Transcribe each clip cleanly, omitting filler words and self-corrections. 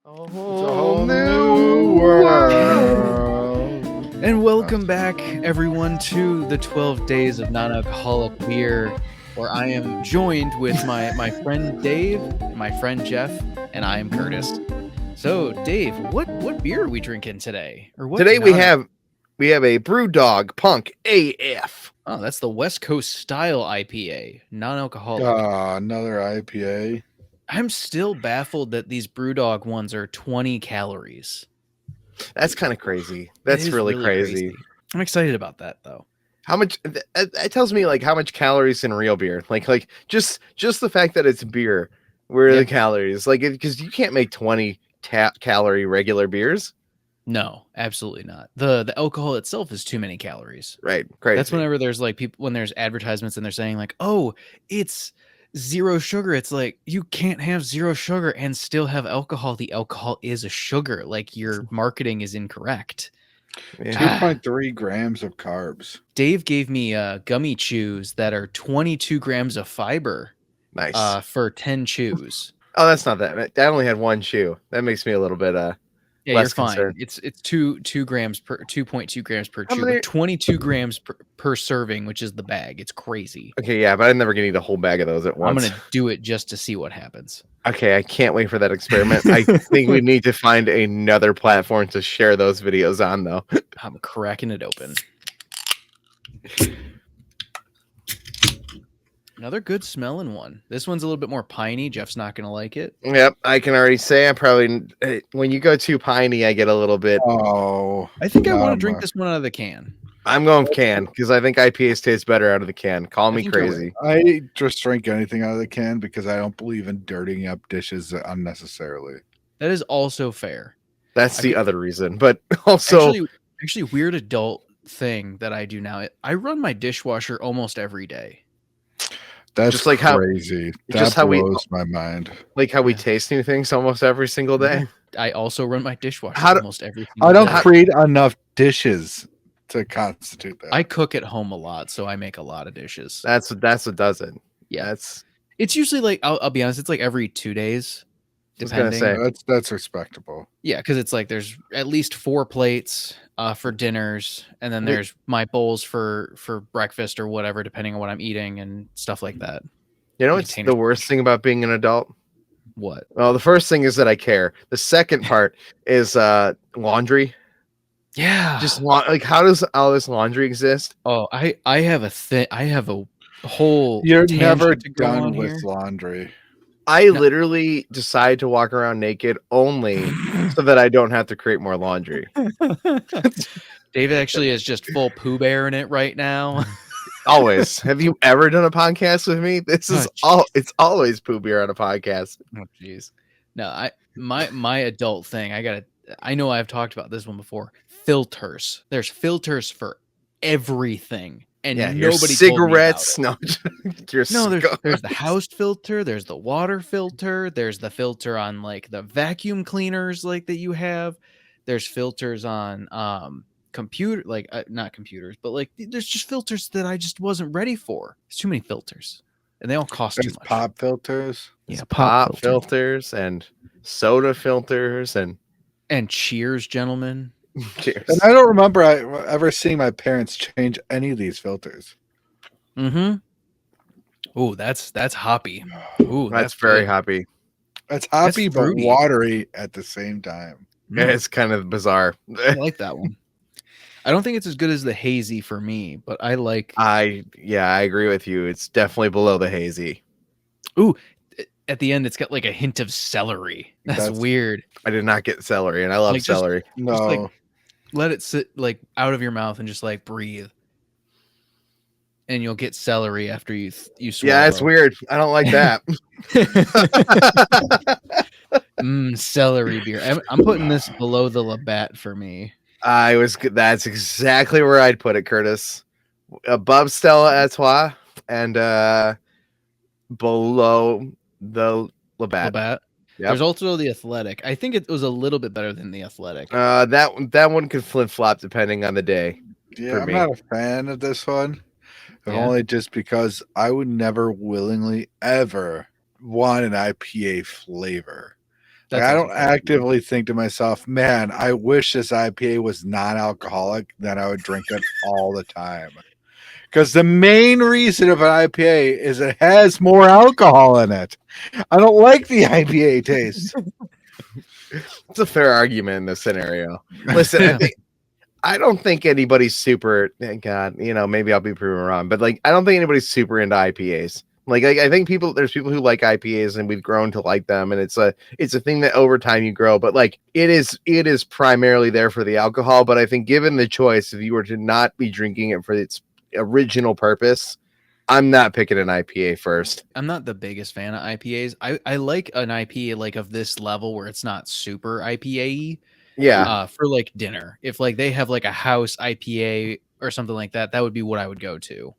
A It's a whole whole new new world. And welcome back, everyone, to the 12 Days of Non-Alcoholic Beer, where I am joined with my friend Dave, and my friend Jeff, and I am Curtis. So, Dave, what beer are we drinking today? Or what? Today we have a Brewdog Punk AF. Oh, that's the West Coast style IPA, non-alcoholic. Another IPA. I'm still baffled that these Brewdog ones are 20 calories. That's kind of crazy. It That's is really crazy. I'm excited about that, though. How much? It tells me like how much calories in real beer. Like just the fact that it's beer. Where are the calories? Like because you can't make 20 calorie regular beers. No, absolutely not. The alcohol itself is too many calories. Right. Crazy. That's whenever there's like people when there's advertisements and they're saying like, "Oh, it's zero sugar." It's like you can't have zero sugar and still have alcohol. The alcohol is a sugar. Like your marketing is incorrect. Yeah. 2.3 grams of carbs. Dave gave me gummy chews that are 22 grams of fiber. Nice. For 10 chews. Oh, that's not that. I only had one chew. That makes me a little bit Yeah, less you're fine. concerned. It's 2 grams per 2.2 grams per How chew, many- but 22 grams per serving, which is the bag. It's crazy. Okay, yeah, but I'm never gonna eat a whole bag of those at once. I'm gonna do it just to see what happens. Okay, I can't wait for that experiment. I think we need to find another platform to share those videos on, though. I'm cracking it open. Another good smelling one. This one's a little bit more piney. Jeff's not gonna like it. Yep, I can already say I probably when you go too piney, I get a little bit. Oh, I think I want to drink this one out of the can. I'm going can because I think IPAs taste better out of the can. Call me think you're crazy. I just drink anything out of the can because I don't believe in dirtying up dishes unnecessarily. That is also fair. That's the other reason, but also actually weird adult thing that I do now. I run my dishwasher almost every day. That's just like crazy. That blows my mind. Like how we taste new things almost every single day. I also run my dishwasher almost every single I don't day. create enough dishes to constitute that. I cook at home a lot, so I make a lot of dishes. That's what does it. Yeah, it's usually like I'll be honest, it's like every 2 days, depending. That's respectable. Yeah, because it's like there's at least 4 plates for dinners, and then there's my bowls for breakfast or whatever, depending on what I'm eating and stuff like that. You know what's the worst thing about being an adult? What? Well, the first thing is that I care. The second part is laundry. Yeah. Just like how does all this laundry exist? Oh, I have a whole. You're never done with laundry. I literally decide to walk around naked only so that I don't have to create more laundry. David actually is just full Pooh Bear in it right now. Always. Have you ever done a podcast with me? This is it's always Pooh Bear on a podcast. Oh jeez. No, my adult thing, I know I've talked about this one before. Filters. There's filters for everything. And nobody cigarettes. Told me about it. There's the house filter, there's the water filter, there's the filter on like the vacuum cleaners like that you have. There's filters on computer, like not computers, but like there's just filters that I just wasn't ready for. There's too many filters. And they all cost too much. Pop filters. Yeah, pop filters and soda filters and cheers, gentlemen. Cheers. And I don't remember ever seeing my parents change any of these filters. Mm-hmm. Oh, that's hoppy. Ooh, that's very hoppy. That's hoppy, but watery at the same time. Yeah, it's kind of bizarre. I like that one. I don't think it's as good as the hazy for me, but I like. I agree with you. It's definitely below the hazy. Ooh, at the end, it's got like a hint of celery. That's weird. I did not get celery, and I love celery. No. Let it sit like out of your mouth and just like breathe, and you'll get celery after you swallow. Yeah, it's weird. I don't like that. Celery beer. I'm putting this below the Labatt for me. That's exactly where I'd put it, Curtis. Above Stella Artois and below the Labatt. Yep. There's also the Athletic. I think it was a little bit better than the Athletic. That one could flip flop depending on the day. Yeah, I'm not a fan of this one. Only just because I would never willingly ever want an IPA flavor. I don't actively think to myself, man, I wish this IPA was non-alcoholic, then I would drink it all the time. Because the main reason of an IPA is it has more alcohol in it. I don't like the IPA taste. It's a fair argument in this scenario. Listen, I don't think anybody's super. God, maybe I'll be proven wrong, but like, I don't think anybody's super into IPAs. Like, I think there's people who like IPAs, and we've grown to like them, and it's a thing that over time you grow. But like, it is primarily there for the alcohol. But I think given the choice, if you were to not be drinking it for its original purpose, I'm not picking an IPA first. I'm not the biggest fan of IPAs. I like an IPA like of this level where it's not super IPA-y. Yeah. For like dinner. If like they have like a house IPA or something like that, that would be what I would go to.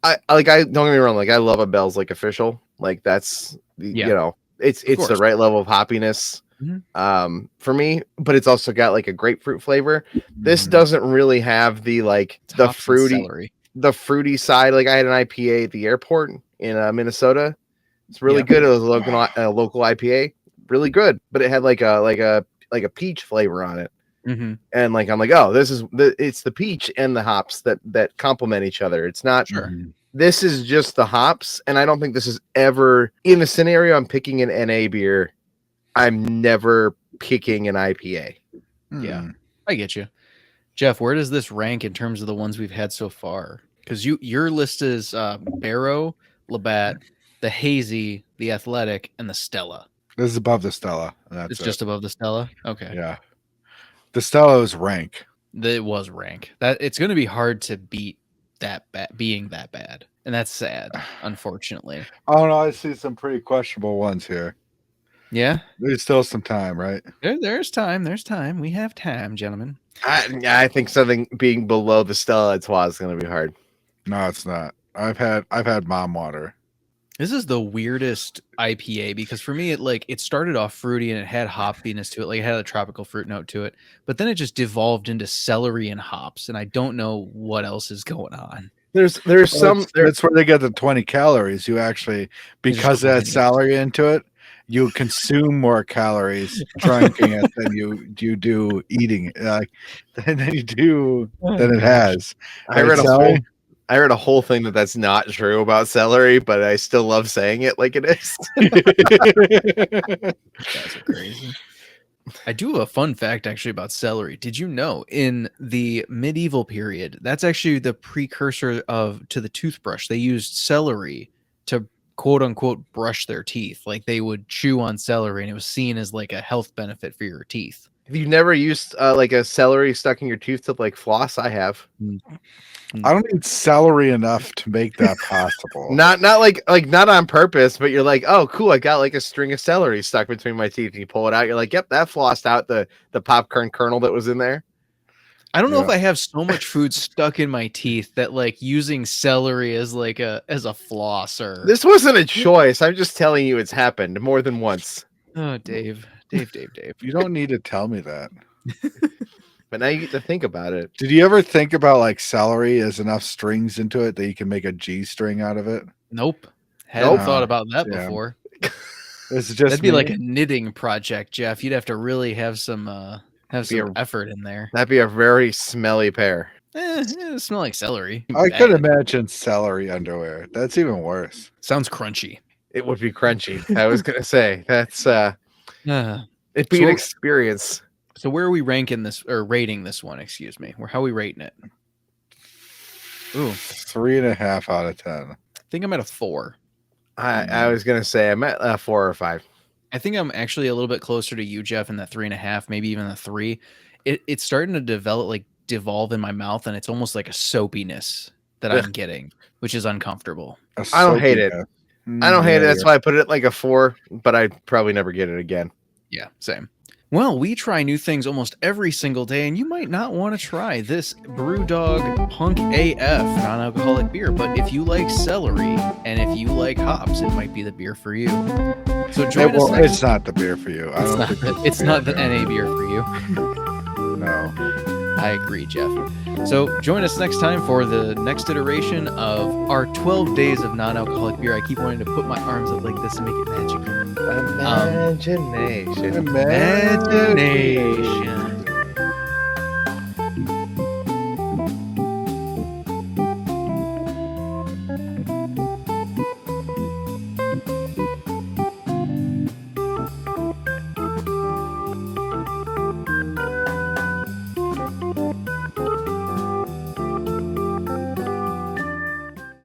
I don't get me wrong, like I love a Bell's like official. Like that's it's the right level of hoppiness for me, but it's also got like a grapefruit flavor. This doesn't really have the like the fruity side. Like I had an IPA at the airport in Minnesota. It's really good. It was a local IPA, really good, but it had like a peach flavor on it. And like I'm like, oh, it's the peach and the hops that complement each other. It's not this is just the hops, and I don't think this is ever in the scenario I'm picking an NA beer. I'm never picking an IPA. Yeah, I get you. Jeff, where does this rank in terms of the ones we've had so far? Because your list is Barrow, Labatt, the Hazy, the Athletic, and the Stella. This is above the Stella. It's just above the Stella? Okay. Yeah. The Stella is rank. It was rank. That it's going to be hard to beat that being that bad. And that's sad, unfortunately. Oh, no, I see some pretty questionable ones here. Yeah? There's still some time, right? There's time. There's time. We have time, gentlemen. I think something being below the Stella Artois is going to be hard. No, it's not. I've had mom water. This is the weirdest IPA because for me, it started off fruity and it had hoppiness to it. Like it had a tropical fruit note to it, but then it just devolved into celery and hops. And I don't know what else is going on. That's where they get the 20 calories. You actually, because of that celery into it, you consume more calories drinking it than you do eating it. Than it has. I read a whole thing that's not true about celery, but I still love saying it like it is. Guys are crazy. I do have a fun fact actually about celery. Did you know in the medieval period, that's actually the precursor to the toothbrush. They used celery to quote unquote brush their teeth. Like they would chew on celery and it was seen as like a health benefit for your teeth. Have you never used like a celery stuck in your tooth to like floss? I have. I don't need celery enough to make that possible. not not on purpose, but you're like, oh, cool. I got like a string of celery stuck between my teeth. And you pull it out. You're like, yep, that flossed out the popcorn kernel that was in there. I don't know if I have so much food stuck in my teeth that like using celery as a flosser. This wasn't a choice. I'm just telling you it's happened more than once. Oh, Dave. You don't need to tell me that. But now you get to think about it. Did you ever think about like celery as enough strings into it that you can make a G string out of it? Nope. Hadn't thought about that before. It's just that'd be like a knitting project, Jeff. You'd have to really have some effort in there. That'd be a very smelly pair. It smell like celery. I could imagine celery underwear. That's even worse. Sounds crunchy. It would be crunchy. I was gonna say that's it'd be an experience. So where are we ranking this or rating this one? Excuse me. How are we rating it? Ooh, 3.5 out of 10. I think I'm at a 4. I was gonna say I'm at a 4 or 5. I think I'm actually a little bit closer to you, Jeff, in that 3.5, maybe even a 3. It's starting to devolve in my mouth, and it's almost like a soapiness that I'm getting, which is uncomfortable. I don't hate it. I don't hate it. That's why I put it at like a 4, but I'd probably never get it again. Yeah, same. Well, we try new things almost every single day, and you might not want to try this Brewdog Punk AF non-alcoholic beer, but if you like celery and if you like hops, it might be the beer for you. So join us next. It's not the beer for you. It's not the NA beer for you. No. I agree, Jeff. So join us next time for the next iteration of our 12 days of non-alcoholic beer. I keep wanting to put my arms up like this and make it magical. Imagination. Imagination.